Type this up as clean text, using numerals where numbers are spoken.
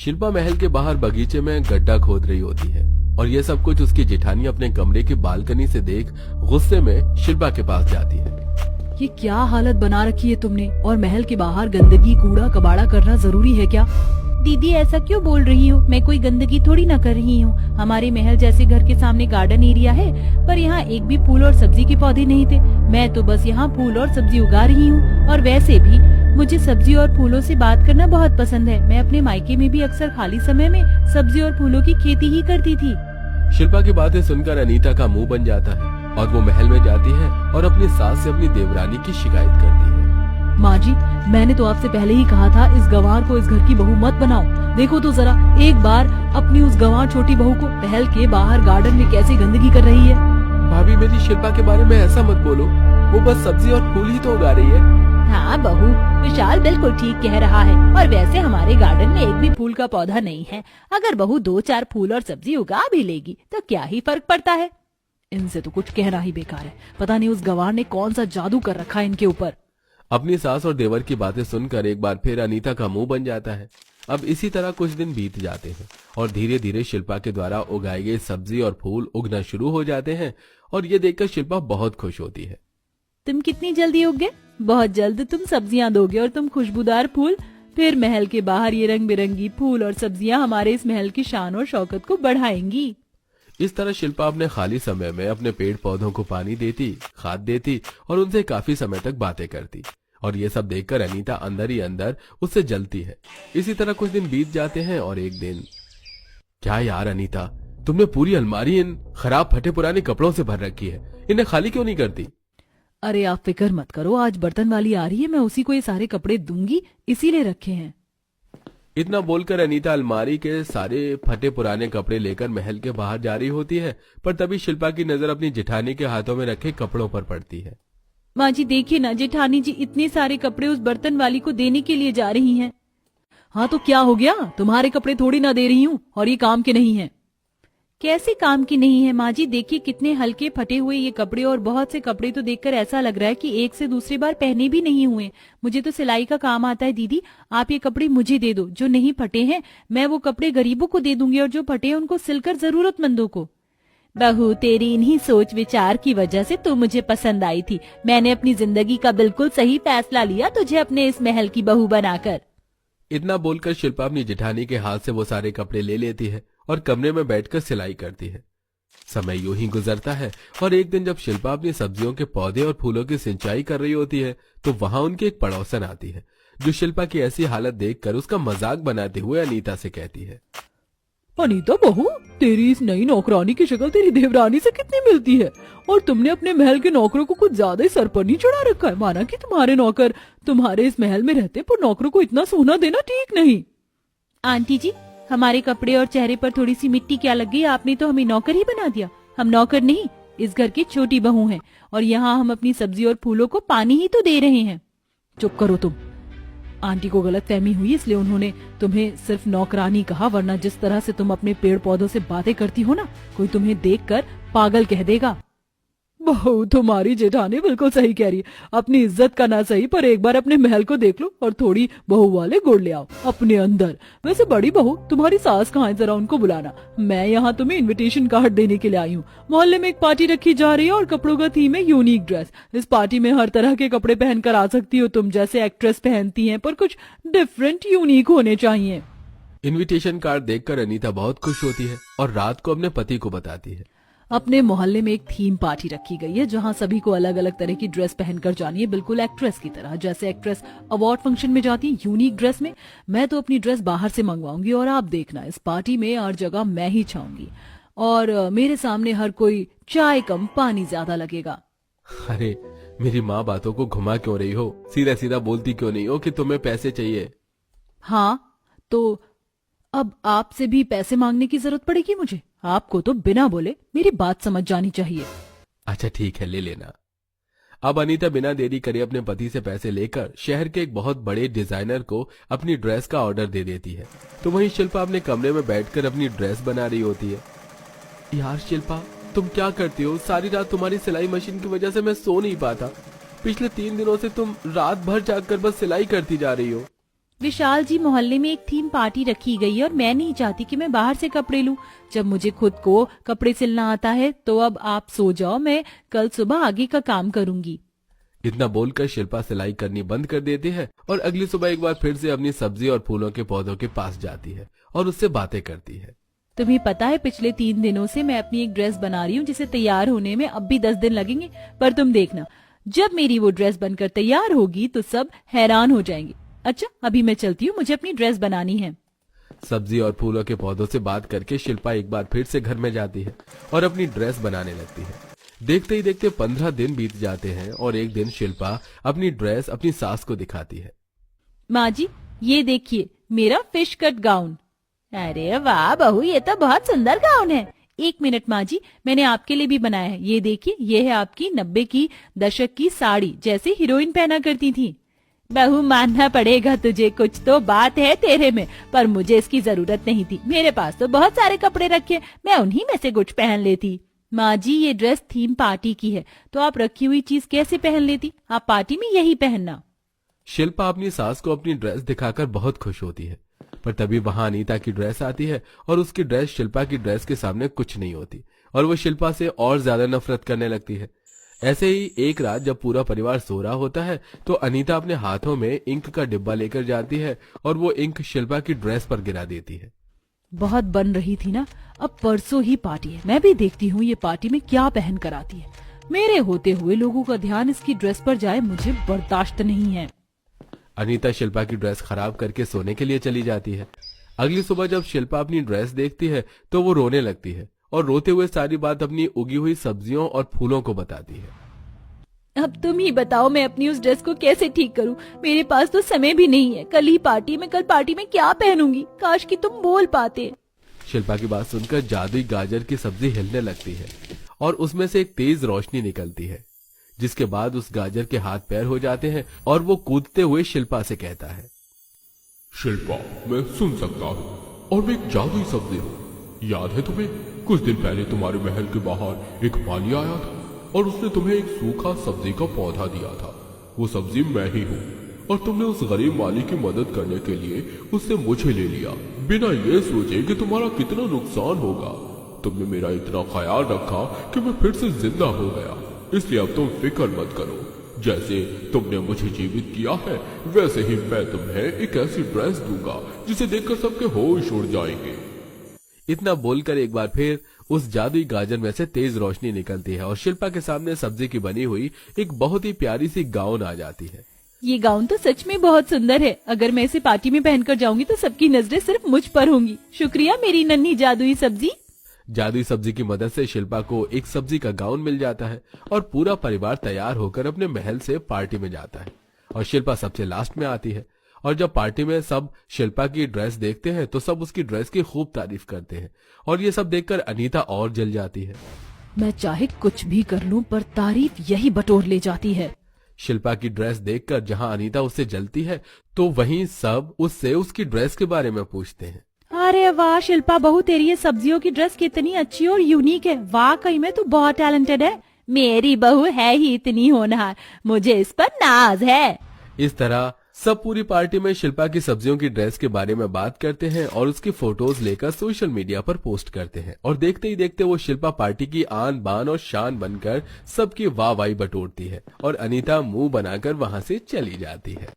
शिल्पा महल के बाहर बगीचे में गड्ढा खोद रही होती है और ये सब कुछ उसकी जेठानी अपने कमरे की बालकनी से देख गुस्से में शिल्पा के पास जाती है। ये क्या हालत बना रखी है तुमने, और महल के बाहर गंदगी कूड़ा कबाड़ा करना जरूरी है क्या? दीदी ऐसा क्यों बोल रही हो? मैं कोई गंदगी थोड़ी ना कर रही हूँ। हमारे महल जैसे घर के सामने गार्डन एरिया है, पर यहाँ एक भी फूल और सब्जी के पौधे नहीं थे। मैं तो बस यहाँ फूल और सब्जी उगा रही हूँ। और वैसे भी मुझे सब्जी और फूलों से बात करना बहुत पसंद है। मैं अपने मायके में भी अक्सर खाली समय में सब्जी और फूलों की खेती ही करती थी। शिल्पा की बातें सुनकर अनीता का मुंह बन जाता है और वो महल में जाती है और अपनी सास से अपनी देवरानी की शिकायत करती है। माँ जी, मैंने तो आपसे पहले ही कहा था इस गंवार को इस घर की बहू मत बनाओ। देखो तो जरा एक बार अपनी उस गंवार छोटी बहू को महल के बाहर गार्डन में कैसे गंदगी कर रही है। भाभी मेरी शिल्पा के बारे में ऐसा मत बोलो, वो बस सब्जी और फूल ही तो उगा रही है। हाँ बहू, विशाल बिल्कुल ठीक कह रहा है। और वैसे हमारे गार्डन में एक भी फूल का पौधा नहीं है। अगर बहू 2-4 फूल और सब्जी उगा भी लेगी तो क्या ही फर्क पड़ता है। इनसे तो कुछ कहना ही बेकार है। पता नहीं उस गंवार ने कौन सा जादू कर रखा है इनके ऊपर। अपनी सास और देवर की बातें सुनकर एक बार फिर अनीता का मुंह बन जाता है। अब इसी तरह कुछ दिन बीत जाते हैं और धीरे धीरे शिल्पा के द्वारा उगाई गई सब्जी और फूल उगना शुरू हो जाते हैं और ये देखकर शिल्पा बहुत खुश होती है। तुम कितनी जल्दी उग गए। बहुत जल्द तुम सब्जियां दोगे और तुम खुशबूदार फूल। फिर महल के बाहर ये रंग बिरंगी फूल और सब्जियां हमारे इस महल की शान और शौकत को बढ़ाएंगी। इस तरह शिल्पा अपने खाली समय में अपने पेड़ पौधों को पानी देती, खाद देती और उनसे काफी समय तक बातें करती। और ये सब देखकर अनीता अंदर ही अंदर उससे जलती है। इसी तरह कुछ दिन बीत जाते हैं और एक दिन, क्या यार अनीता, तुमने पूरी अलमारी इन खराब फटे पुराने कपड़ों से भर रखी है, इन्हें खाली क्यों नहीं करती? अरे आप फिक्र मत करो, आज बर्तन वाली आ रही है, मैं उसी को ये सारे कपड़े दूंगी, इसीलिए रखे हैं। इतना बोलकर अनीता अलमारी के सारे फटे पुराने कपड़े लेकर महल के बाहर जा रही होती है, पर तभी शिल्पा की नजर अपनी जेठानी के हाथों में रखे कपड़ों पर पड़ती है। माँ जी देखिए ना, जेठानी जी इतने सारे कपड़े उस बर्तन वाली को देने के लिए जा रही हैं। हाँ तो क्या हो गया, तुम्हारे कपड़े थोड़ी ना दे रही हूँ, और ये काम के नहीं है। कैसे काम की नहीं है माँ जी? देखिए कितने हल्के फटे हुए ये कपड़े, और बहुत से कपड़े तो देखकर ऐसा लग रहा है कि एक से दूसरी बार पहने भी नहीं हुए। मुझे तो सिलाई का काम आता है दीदी, आप ये कपड़े मुझे दे दो। जो नहीं फटे हैं मैं वो कपड़े गरीबों को दे दूंगी और जो फटे हैं उनको सिलकर जरूरतमंदों को। बहू, तेरी इन्हीं सोच विचार की वजह से तू मुझे पसंद आई थी। मैंने अपनी जिंदगी का बिल्कुल सही फैसला लिया तुझे अपने इस महल की बहू बनाकर। इतना बोलकर शिल्पा अपनी जेठानी के हाथ से वो सारे कपड़े ले लेती है और कमरे में बैठकर सिलाई करती है। समय यूं ही गुजरता है और एक दिन जब शिल्पा अपनी सब्जियों के पौधे और फूलों की सिंचाई कर रही होती है तो वहां उनकी एक पड़ोसन आती है, जो शिल्पा की ऐसी हालत देखकर उसका मजाक बनाते हुए अनीता से कहती है, अनीता बहू, तेरी इस नई नौकरानी की शक्ल तेरी देवरानी से कितनी मिलती है, और तुमने अपने महल के नौकरों को कुछ ज्यादा ही सर पर नहीं चढ़ा रखा है। माना कि तुम्हारे नौकर तुम्हारे इस महल में रहते, पर नौकरों को इतना सोना देना ठीक नहीं। आंटी जी, हमारे कपड़े और चेहरे पर थोड़ी सी मिट्टी क्या लग गई? आपने तो हमें नौकर ही बना दिया। हम नौकर नहीं, इस घर की छोटी बहू हैं, और यहाँ हम अपनी सब्जी और फूलों को पानी ही तो दे रहे हैं। चुप करो तुम। आंटी को गलतफहमी हुई, इसलिए उन्होंने तुम्हें सिर्फ नौकरानी कहा, वरना जिस तरह से तुम अपने पेड़ पौधों से बातें करती हो ना, कोई तुम्हें देखकर पागल कह देगा। बहू, तुम्हारी जेठानी बिल्कुल सही कह रही है। अपनी इज्जत का ना सही, पर एक बार अपने महल को देख लो और थोड़ी बहू वाले गुड़ ले आओ अपने अंदर। वैसे बड़ी बहू, तुम्हारी सास कहाँ है? जरा उनको बुलाना। मैं यहाँ तुम्हें इनविटेशन कार्ड देने के लिए आई हूँ। मोहल्ले में एक पार्टी रखी जा रही है और कपड़ों का थीम है यूनिक ड्रेस। इस पार्टी में हर तरह के कपड़े पहनकर आ सकती हो तुम, जैसे एक्ट्रेस पहनती है, पर कुछ डिफरेंट यूनिक होने चाहिए। इनविटेशन कार्ड देखकर अनीता बहुत खुश होती है और रात को अपने पति को बताती है। अपने मोहल्ले में एक थीम पार्टी रखी गई है, जहां सभी को अलग अलग तरह की ड्रेस पहनकर जानी है, बिल्कुल एक्ट्रेस की तरह। जैसे एक्ट्रेस अवार्ड फंक्शन में जाती है यूनिक ड्रेस में, मैं तो अपनी ड्रेस बाहर से मंगवाऊंगी, और आप देखना इस पार्टी में हर जगह मैं ही छाऊंगी, और मेरे सामने हर कोई चाय कम पानी ज्यादा लगेगा। अरे मेरी माँ बातों को घुमा क्यों रही हो? सीधा सीधा बोलती क्यों नहीं हो कि तुम्हें पैसे चाहिए? हाँ तो अब आपसे भी पैसे मांगने की जरूरत पड़ेगी मुझे? आपको तो बिना बोले मेरी बात समझ जानी चाहिए। अच्छा ठीक है, ले लेना। अब अनीता बिना देरी करे अपने पति से पैसे लेकर शहर के एक बहुत बड़े डिजाइनर को अपनी ड्रेस का ऑर्डर दे देती है। तो वहीं शिल्पा अपने कमरे में बैठकर अपनी ड्रेस बना रही होती है। यार शिल्पा, तुम क्या करती हो? सारी रात तुम्हारी सिलाई मशीन की वजह से मैं सो नहीं पाता। पिछले 3 दिनों से तुम रात भर जागकर बस सिलाई करती जा रही हो। विशाल जी, मोहल्ले में एक थीम पार्टी रखी गई है और मैं नहीं चाहती कि मैं बाहर से कपड़े लूं। जब मुझे खुद को कपड़े सिलना आता है तो अब आप सो जाओ, मैं कल सुबह आगे का काम करूंगी। इतना बोलकर शिल्पा सिलाई करनी बंद कर देती है और अगली सुबह एक बार फिर से अपनी सब्जी और फूलों के पौधों के पास जाती है और उससे बातें करती है। तुम्हें पता है, पिछले 3 दिनों से मैं अपनी एक ड्रेस बना रही हूँ जिसे तैयार होने में अब भी 10 दिन लगेंगे, पर तुम देखना जब मेरी वो ड्रेस बनकर तैयार होगी तो सब हैरान हो जाएंगे। अच्छा, अभी मैं चलती हूँ, मुझे अपनी ड्रेस बनानी है। सब्जी और फूलों के पौधों से बात करके शिल्पा एक बार फिर से घर में जाती है और अपनी ड्रेस बनाने लगती है। देखते ही देखते 15 दिन बीत जाते हैं और एक दिन शिल्पा अपनी ड्रेस अपनी सास को दिखाती है। माँ जी, ये देखिए मेरा फिश कट गाउन। अरे वाह बहू, ये तो बहुत सुंदर गाउन है। 1 मिनट माँ जी, मैंने आपके लिए भी बनाया है। ये देखिए, ये है आपकी 90 की दशक की साड़ी, जैसे हीरोइन पहना करती थी। बहू, मानना पड़ेगा तुझे, कुछ तो बात है तेरे में, पर मुझे इसकी जरूरत नहीं थी। मेरे पास तो बहुत सारे कपड़े रखे, मैं उन्हीं में से कुछ पहन लेती। माँ जी, ये ड्रेस थीम पार्टी की है, तो आप रखी हुई चीज कैसे पहन लेती? आप पार्टी में यही पहनना। शिल्पा अपनी सास को अपनी ड्रेस दिखाकर बहुत खुश होती है, पर तभी वहां अनीता की ड्रेस आती है और उसकी ड्रेस शिल्पा की ड्रेस के सामने कुछ नहीं होती और वो शिल्पा से और ज्यादा नफरत करने लगती है। ऐसे ही एक रात जब पूरा परिवार सो रहा होता है तो अनीता अपने हाथों में इंक का डिब्बा लेकर जाती है और वो इंक शिल्पा की ड्रेस पर गिरा देती है। बहुत बन रही थी ना, अब परसों ही पार्टी है, मैं भी देखती हूँ ये पार्टी में क्या पहन कर आती है। मेरे होते हुए लोगों का ध्यान इसकी ड्रेस पर जाए, मुझे बर्दाश्त नहीं है। अनीता शिल्पा की ड्रेस खराब करके सोने के लिए चली जाती है। अगली सुबह जब शिल्पा अपनी ड्रेस देखती है तो वो रोने लगती है और रोते हुए सारी बात अपनी उगी हुई सब्जियों और फूलों को बताती है। अब तुम ही बताओ, मैं अपनी उस ड्रेस को कैसे ठीक करूं? मेरे पास तो समय भी नहीं है। कल पार्टी में क्या पहनूंगी? काश कि तुम बोल पाते। शिल्पा की बात सुनकर जादुई गाजर की सब्जी हिलने लगती है और उसमें से एक तेज रोशनी निकलती है, जिसके बाद उस गाजर के हाथ पैर हो जाते हैं और वो कूदते हुए शिल्पा से कहता है, शिल्पा, मैं सुन सकता हूँ और मैं एक जादुई सब्जी हूँ। याद है तुम्हें, कुछ दिन पहले तुम्हारे महल के बाहर एक माली आया था और उसने तुम्हें एक सूखा सब्जी का पौधा दिया था। वो सब्जी मैं ही हूँ और तुमने उस गरीब माली की मदद करने के लिए उससे मुझे ले लिया, बिना ये सोचे कि तुम्हारा कितना नुकसान होगा। तुमने मेरा इतना ख्याल रखा कि मैं फिर से जिंदा हो गया, इसलिए अब तुम फिक्र मत करो। जैसे तुमने मुझे जीवित किया है, वैसे ही मैं तुम्हें एक ऐसी ड्रेस दूंगा जिसे देखकर सबके होश उड़ जाएंगे। इतना बोलकर एक बार फिर उस जादुई गाजर में से तेज रोशनी निकलती है और शिल्पा के सामने सब्जी की बनी हुई एक बहुत ही प्यारी सी गाउन आ जाती है। ये गाउन तो सच में बहुत सुंदर है। अगर मैं इसे पार्टी में पहनकर जाऊंगी तो सबकी नजरें सिर्फ मुझ पर होंगी। शुक्रिया मेरी नन्ही जादुई सब्जी। जादुई सब्जी की मदद से शिल्पा को एक सब्जी का गाउन मिल जाता है और पूरा परिवार तैयार होकर अपने महल से पार्टी में जाता है और शिल्पा सबसे लास्ट में आती है। और जब पार्टी में सब शिल्पा की ड्रेस देखते हैं तो सब उसकी ड्रेस की खूब तारीफ करते हैं और ये सब देखकर अनीता और जल जाती है। मैं चाहे कुछ भी कर लूं, पर तारीफ यही बटोर ले जाती है। शिल्पा की ड्रेस देखकर जहां अनीता उससे जलती है तो वहीं सब उससे उसकी ड्रेस के बारे में पूछते हैं। अरे वाह शिल्पा बहू, तेरी ये सब्जियों की ड्रेस कितनी अच्छी और यूनिक है। वाकई में तू बहुत टैलेंटेड है। मेरी बहू है ही इतनी होनहार, मुझे इस पर नाज है। इस तरह सब पूरी पार्टी में शिल्पा की सब्जियों की ड्रेस के बारे में बात करते हैं और उसकी फोटोज लेकर सोशल मीडिया पर पोस्ट करते हैं और देखते ही देखते वो शिल्पा पार्टी की आन बान और शान बनकर सबकी वाहवाही बटोरती है और अनीता मुंह बनाकर वहां से चली जाती है।